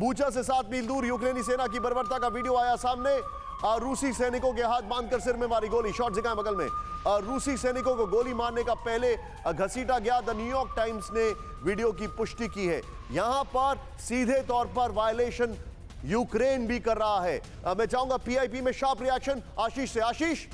Bucha से 7 मील दूर यूक्रेनी सेना की बर्बरता का वीडियो आया सामने। रूसी सैनिकों के हाथ बांधकर सिर में मारी गोली, शॉट जगह बगल में। रूसी सैनिकों को गोली मारने का पहले घसीटा गया। द न्यूयॉर्क टाइम्स ने वीडियो की पुष्टि की है। यहां पर सीधे तौर पर वायलेशन यूक्रेन भी कर रहा है। मैं चाहूंगा पीआईपी में शार्प रिएक्शन आशीष से। आशीष,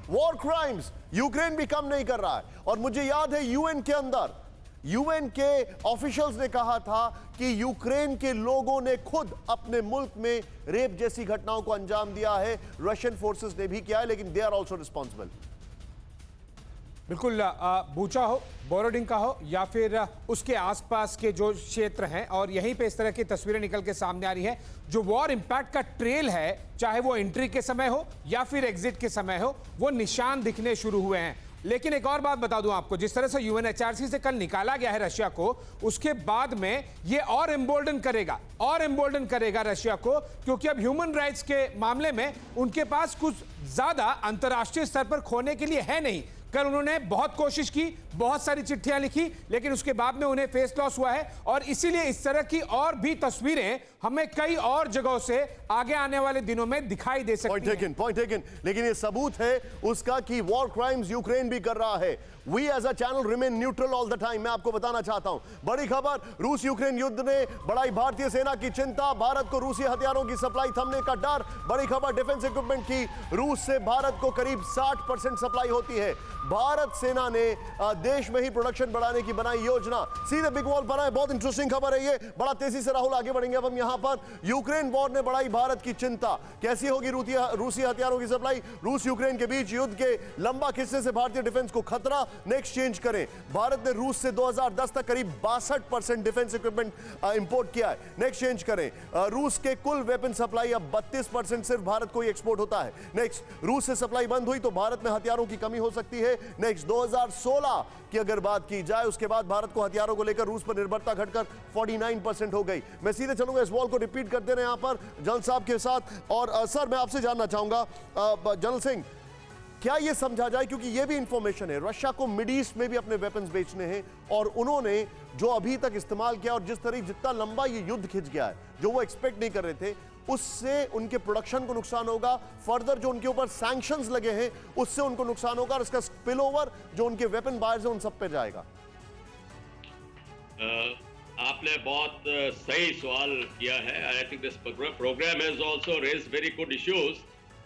वॉर क्राइम्स यूक्रेन भी कम नहीं कर रहा है, और मुझे याद है यूएन के अंदर यूएन के ऑफिशियल्स ने कहा था कि यूक्रेन के लोगों ने खुद अपने मुल्क में रेप जैसी घटनाओं को अंजाम दिया है। रशियन फोर्सेस ने भी किया है, लेकिन दे आर ऑल्सो रिस्पॉन्सिबल। बिल्कुल, बूचा हो, बोरोडिंका हो, या फिर उसके आसपास के जो क्षेत्र हैं, और यहीं पे इस तरह की तस्वीरें निकल के सामने आ रही हैं। जो वॉर इंपैक्ट का ट्रेल है, चाहे वो एंट्री के समय हो या फिर एग्जिट के समय हो, वो निशान दिखने शुरू हुए हैं। लेकिन एक और बात बता दूं आपको, जिस तरह से यूएनएचआरसी से कल निकाला गया है रशिया को, उसके बाद में ये और एम्बोल्डन करेगा रशिया को, क्योंकि अब ह्यूमन राइट्स के मामले में उनके पास कुछ ज्यादा अंतर्राष्ट्रीय स्तर पर खोने के लिए है नहीं। कल उन्होंने बहुत कोशिश की, बहुत सारी चिट्ठियां लिखी, लेकिन उसके बाद में उन्हें फेस लॉस हुआ है। और इसीलिए इस तरह की और भी तस्वीरें हमें कई और जगहों से आगे आने वाले दिनों में दिखाई दे सकती हैं। पॉइंट टेकन, लेकिन ये सबूत है उसका कि वॉर क्राइम्स यूक्रेन भी कर रहा है। We as a channel remain neutral all the time. मैं आपको बताना चाहता हूं, बड़ी खबर, रूस यूक्रेन युद्ध ने बढ़ाई भारतीय सेना की चिंता, भारत को रूसी हथियारों की सप्लाई थमने का डर। बड़ी खबर डिफेंस इक्विपमेंट की, रूस से भारत को करीब 60% सप्लाई होती है। भारत सेना ने देश में ही प्रोडक्शन बढ़ाने की बनाई योजना। सीधे बिग वॉल पर आए, बहुत इंटरेस्टिंग खबर है ये। बड़ा तेजी से राहुल आगे बढ़ेंगे अब हम यहां पर। यूक्रेन वॉर ने बढ़ाई भारत की चिंता, कैसी होगी रूसी हथियारों की सप्लाई। रूस यूक्रेन के बीच युद्ध के लंबा खिस्से से भारतीय डिफेंस को खतरा। नेक्स्ट चेंज करें, भारत ने रूस से 2010 तक करीब 62% डिफेंस इक्विपमेंट इंपोर्ट किया है। नेक्स्ट चेंज करें, रूस के कुल वेपन सप्लाई अब 32% सिर्फ भारत को ही एक्सपोर्ट होता है। नेक्स्ट, रूस से सप्लाई बंद हुई तो भारत में हथियारों की कमी हो सकती है। नेक्स्ट, 2016 की अगर बात की जाए, उसके बाद भारत को हथियारों को लेकर रूस पर निर्भरता घटकर 49% हो गई। मैं सीधे चलूंगा, इस वॉल को रिपीट करते रहे यहां पर जनरल साहब के साथ। और सर, मैं आपसे जानना चाहूंगा जनरल सिंह, क्या यह समझा जाए, क्योंकि यह भी इंफॉर्मेशन है, रशिया को मिड ईस्ट में भी अपने वेपन्स बेचने हैं, और उन्होंने जो अभी तक इस्तेमाल किया और जितना लंबा ये युद्ध खिंच गया है, जो वो एक्सपेक्ट नहीं कर रहे थे, उससे उनके प्रोडक्शन को नुकसान होगा। फर्दर जो उनके ऊपर सैंक्शंस लगे हैं उससे उनको नुकसान होगा, और इसका स्पिल ओवर जो उनके वेपन बायर्स हैं उन सब पे जाएगा। आपने बहुत सही सवाल किया है। I think this program has also raised very good issues,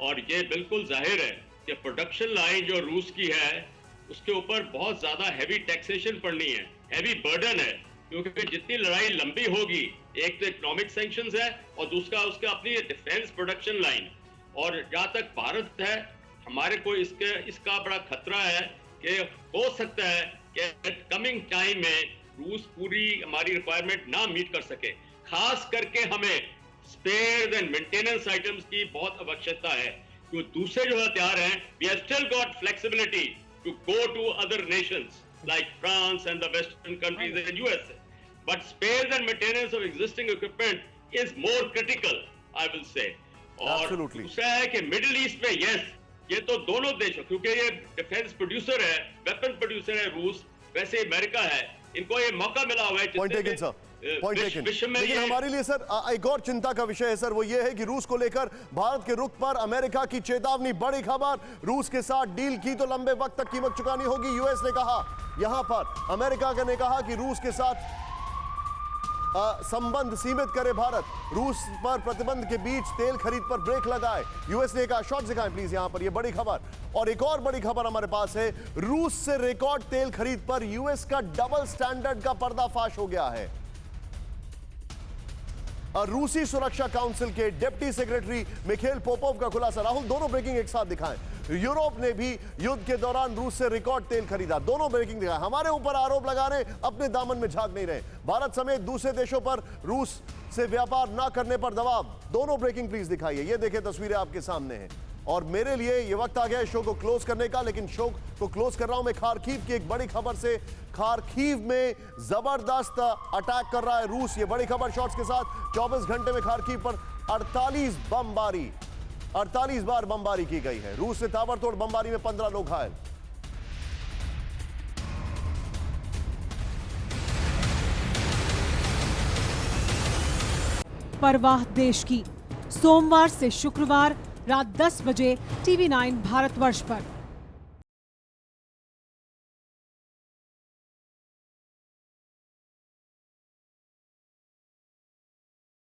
और ये बिल्कुल जाहिर है कि प्रोडक्शन लाइन जो रूस की है उसके ऊपर बहुत ज्यादा हैवी टैक्सेशन पड़नी है, हैवी बर्डन है, क्योंकि जितनी लड़ाई लंबी होगी, एक तो इकोनॉमिक सैंक्शंस है और दूसरा उसका अपनी डिफेंस प्रोडक्शन लाइन। और जहाँ तक भारत है, हमारे को इसका बड़ा खतरा है कि हो सकता है कि कमिंग टाइम में रूस पूरी हमारी रिक्वायरमेंट ना मीट कर सके। खास करके हमें स्पेयर्स एंड मेंटेनेंस आइटम्स की बहुत आवश्यकता है, क्योंकि दूसरे जो हथियार हैं, we have still got flexibility to go to other nations like France and the Western countries and USA. But spares and maintenance of existing equipment is more critical, I will say. और दूसरा है कि middle east में yes, ये तो दोनों देशों, क्योंकि ये डिफेंस प्रोड्यूसर है, वेपन प्रोड्यूसर है रूस, वैसे अमेरिका है, इनको ये मौका मिला हुआ है। Point taken sir, point taken. लेकिन हमारे लिए सर एक और चिंता का विषय है सर, वो ये है कि रूस को लेकर भारत के रुख पर अमेरिका की चेतावनी। बड़ी खबर, रूस के साथ डील की तो लंबे वक्त तक कीमत चुकानी होगी, यूएस ने कहा। यहां पर अमेरिका ने कहा कि रूस के साथ संबंध सीमित करे भारत, रूस पर प्रतिबंध के बीच तेल खरीद पर ब्रेक लगाए। यूएस ने कहा, शॉट दिखाएं प्लीज यहां पर, ये बड़ी खबर। और एक और बड़ी खबर हमारे पास है, रूस से रिकॉर्ड तेल खरीद पर यूएस का डबल स्टैंडर्ड का पर्दाफाश हो गया है। रूसी सुरक्षा काउंसिल के डिप्टी सेक्रेटरी मिखेल पोपोव का खुलासा। राहुल, दोनों ब्रेकिंग एक साथ दिखाएं। यूरोप ने भी युद्ध के दौरान रूस से रिकॉर्ड तेल खरीदा, दोनों ब्रेकिंग दिखाएं। हमारे ऊपर आरोप लगा रहे, अपने दामन में झांक नहीं रहे। भारत समेत दूसरे देशों पर रूस से व्यापार न करने पर दबाव, दोनों ब्रेकिंग प्लीज दिखाइए। ये देखें, तस्वीरें आपके सामने हैं। और मेरे लिए ये वक्त आ गया है शो को क्लोज करने का, लेकिन शो को क्लोज कर रहा हूं मैं खार्किव की एक बड़ी खबर से। खार्किव में जबरदस्त अटैक कर रहा है रूस, ये बड़ी खबर शॉट्स के साथ। 24 घंटे में खार्किव पर 48 बार बमबारी की गई है। रूस से ताबड़तोड़ बमबारी में 15 लोग घायल। परवाह देश की। सोमवार से शुक्रवार रात 10 बजे TV9 भारतवर्ष पर।